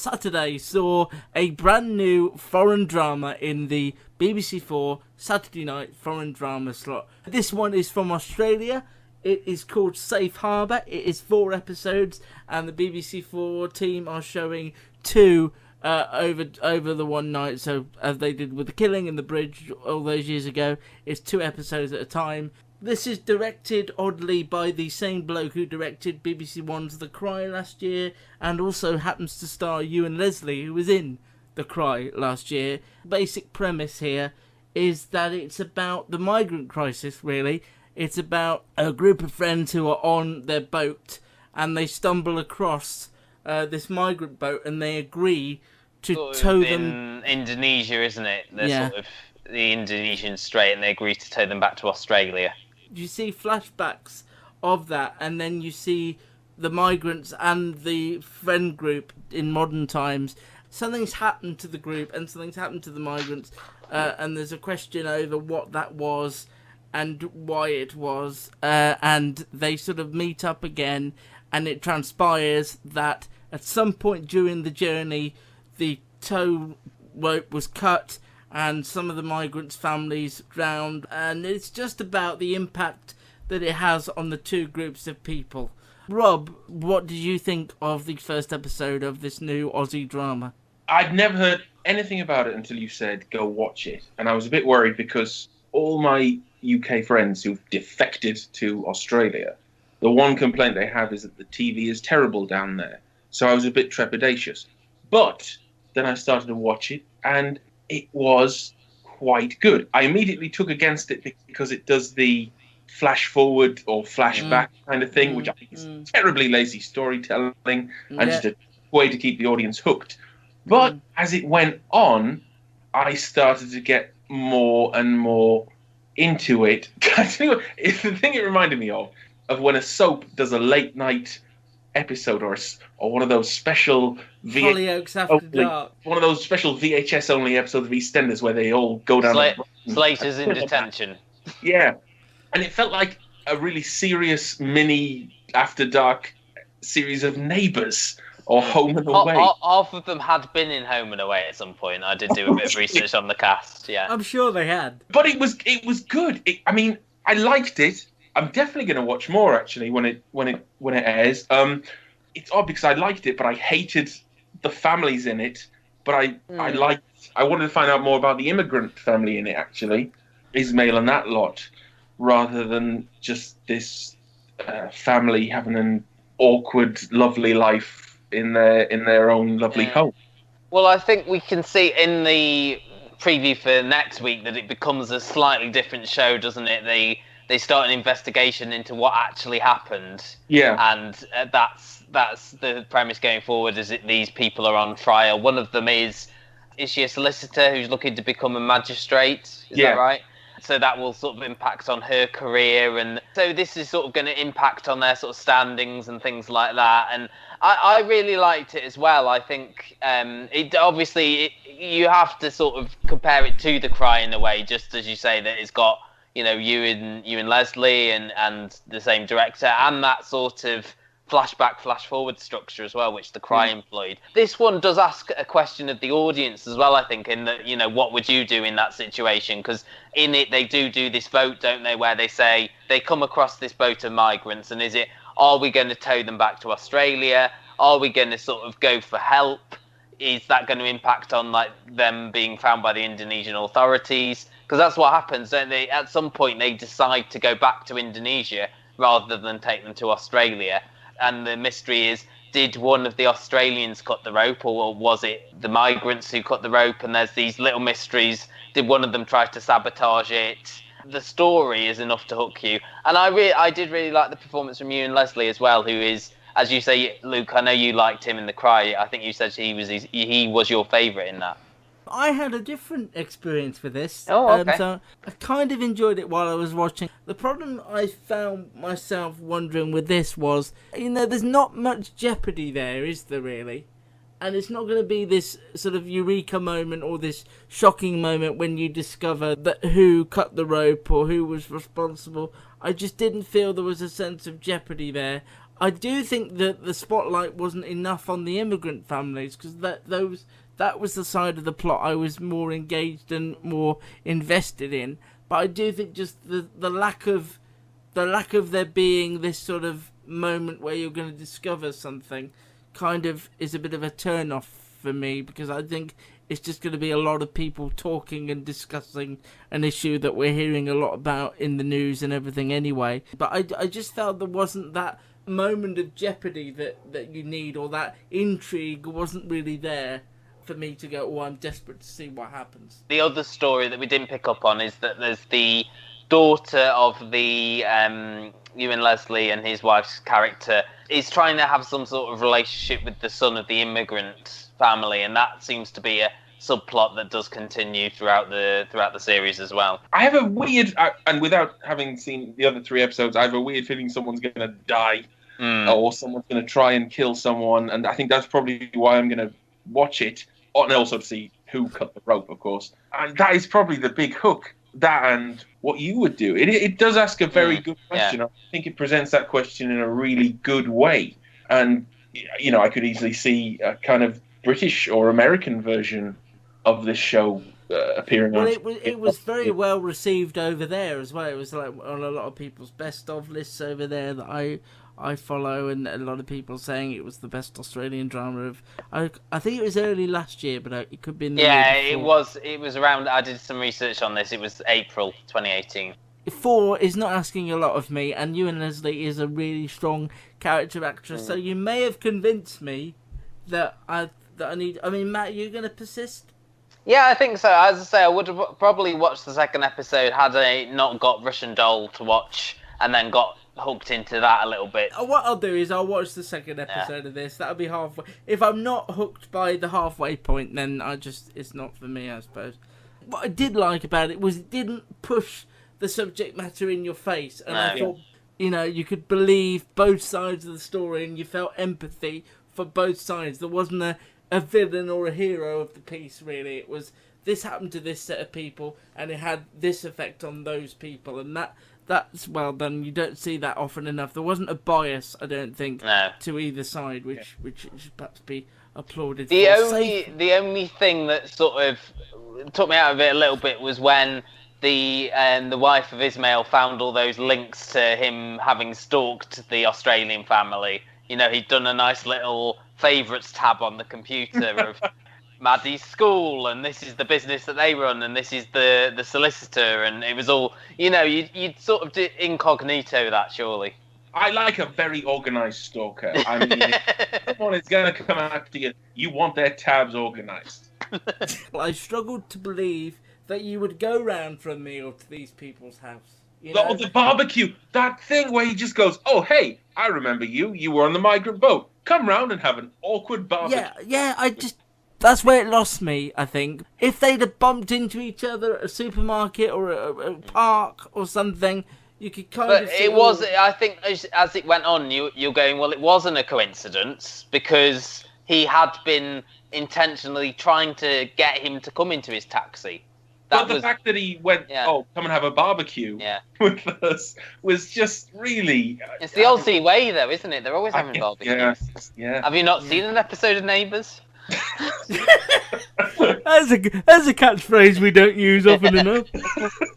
Saturday saw a brand new foreign drama in the BBC4 Saturday night foreign drama slot. This one is from Australia. It is called Safe Harbour. It is 4 episodes, and the BBC4 team are showing 2 over the one night. So as they did with The Killing in the Bridge all those years ago, it's 2 episodes at a time. This is directed, oddly, by the same bloke who directed BBC One's The Cry last year, and also happens to star Ewan Leslie, who was in The Cry last year. Basic premise here is that it's about the migrant crisis, really. It's about a group of friends who are on their boat, and they stumble across this migrant boat, and they agree to tow them... in Indonesia, isn't it? They're Yeah. sort of the Indonesian Strait, and they agree to tow them back to Australia. You see flashbacks of that, and then you see the migrants and the friend group in modern times. Something's happened to the group, and something's happened to the migrants, and there's a question over what that was and why it was, and they sort of meet up again, and it transpires that at some point during the journey, the tow rope was cut, and some of the migrants' families drowned, and it's just about the impact that it has on the 2 groups of people. Rob, what did you think of the first episode of this new Aussie drama? I'd never heard anything about it until you said go watch it, and I was a bit worried because all my UK friends who've defected to Australia, the one complaint they have is that the TV is terrible down there, so I was a bit trepidatious. But then I started to watch it, and it was quite good. I immediately took against it because it does the flash forward or flashback kind of thing, which I think is terribly lazy storytelling and just a way to keep the audience hooked. But as it went on, I started to get more and more into it. It's the thing it reminded me of when a soap does a late night episode or one of those special Hollyoaks After Dark. One of those special VHS only episodes of EastEnders where they all go down. Slater's in detention. Yeah, and it felt like a really serious mini After Dark series of Neighbours or Home and Away. Half of them had been in Home and Away at some point. I did do a bit of research on the cast. Yeah, I'm sure they had. But it was good. I liked it. I'm definitely going to watch more actually when it airs. It's odd because I liked it, but I hated the families in it. But I wanted to find out more about the immigrant family in it actually, Ismail and that lot, rather than just this family having an awkward, lovely life in their own lovely home. Well, I think we can see in the preview for next week that it becomes a slightly different show, doesn't it? They start an investigation into what actually happened. Yeah. And that's the premise going forward, is that these people are on trial. One of them is she a solicitor who's looking to become a magistrate? Is that right? So that will sort of impact on her career. And so this is sort of going to impact on their sort of standings and things like that. And I really liked it as well. I think it obviously you have to sort of compare it to The Cry in a way, just as you say, that it's got, you know, Ewan Leslie and the same director, and that sort of flashback, flash forward structure as well, which The Cry employed. This one does ask a question of the audience as well, I think, in that, you know, what would you do in that situation? Because in it, they do this vote, don't they, where they say they come across this boat of migrants, and is it, are we going to tow them back to Australia? Are we going to sort of go for help? Is that going to impact on like them being found by the Indonesian authorities? Because that's what happens, don't they? At some point, they decide to go back to Indonesia rather than take them to Australia. And the mystery is, did one of the Australians cut the rope, or was it the migrants who cut the rope? And there's these little mysteries. Did one of them try to sabotage it? The story is enough to hook you. And I did really like the performance from Ewan Leslie as well, who is, as you say, Luke, I know you liked him in The Cry. I think you said he was your favourite in that. I had a different experience with this. Oh, okay. So I kind of enjoyed it while I was watching. The problem I found myself wondering with this was, you know, there's not much jeopardy there, is there really? And it's not going to be this sort of eureka moment or this shocking moment when you discover that who cut the rope or who was responsible. I just didn't feel there was a sense of jeopardy there. I do think that the spotlight wasn't enough on the immigrant families, because that was the side of the plot I was more engaged and more invested in. But I do think just the lack of there being this sort of moment where you're going to discover something kind of is a bit of a turn off for me, because I think it's just going to be a lot of people talking and discussing an issue that we're hearing a lot about in the news and everything anyway. But I just felt there wasn't that moment of jeopardy that you need, or that intrigue wasn't really there for me to go, oh, I'm desperate to see what happens. The other story that we didn't pick up on is that there's the daughter of the Ewan Leslie and his wife's character is trying to have some sort of relationship with the son of the immigrant family, and that seems to be a subplot that does continue throughout the series as well. I have a weird, and without having seen the other 3 episodes, I have a weird feeling someone's going to die, or someone's going to try and kill someone, and I think that's probably why I'm going to watch it, and also to see who cut the rope, of course. And that is probably the big hook. That and what you would do. It does ask a very good question. Yeah. I think it presents that question in a really good way. And, you know, I could easily see a kind of British or American version of this show appearing on. Well, it was very well received over there as well. It was like on a lot of people's best of lists over there that I follow, and a lot of people saying it was the best Australian drama of. I think it was early last year, but it could be in the year before. It was around. I did some research on this. It was April 2018. 4 is not asking a lot of me, and Ewan Leslie is a really strong character actress. So you may have convinced me that I need. I mean, Matt, you're going to persist? Yeah, I think so. As I say, I would have probably watched the second episode had I not got Russian Doll to watch, and then got hooked into that a little bit. What I'll do is I'll watch the second episode of this. That'll be halfway. If I'm not hooked by the halfway point, then it's not for me, I suppose. What I did like about it was it didn't push the subject matter in your face, and I thought, you know, you could believe both sides of the story, and you felt empathy for both sides. There wasn't a villain or a hero of the piece, really. It was, this happened to this set of people, and it had this effect on those people, and that's well done. You don't see that often enough. There wasn't a bias, I don't think, to either side, which should perhaps be applauded. The only thing that sort of took me out of it a little bit was when the wife of Ismail found all those links to him having stalked the Australian family. You know, he'd done a nice little favourites tab on the computer of Maddie's school, and this is the business that they run, and this is the solicitor, and it was all, you know, you'd sort of do incognito that, surely. I like a very organised stalker. I mean, if someone is going to come after you, you want their tabs organised. Well, I struggled to believe that you would go round for a meal to these people's house. You know? The barbecue, that thing where he just goes, oh, hey, I remember you. You were on the migrant boat. Come round and have an awkward barbecue. Yeah, that's where it lost me, I think. If they'd have bumped into each other at a supermarket or a park or something, you could kind of... But it was, I think, as it went on, you're going, well, it wasn't a coincidence, because he had been intentionally trying to get him to come into his taxi. But the fact that he went, come and have a barbecue with us was just really... It's the Aussie way, though, isn't it? They're always having barbecues. Yeah. Have you not seen an episode of Neighbours? That's a catchphrase we don't use often enough.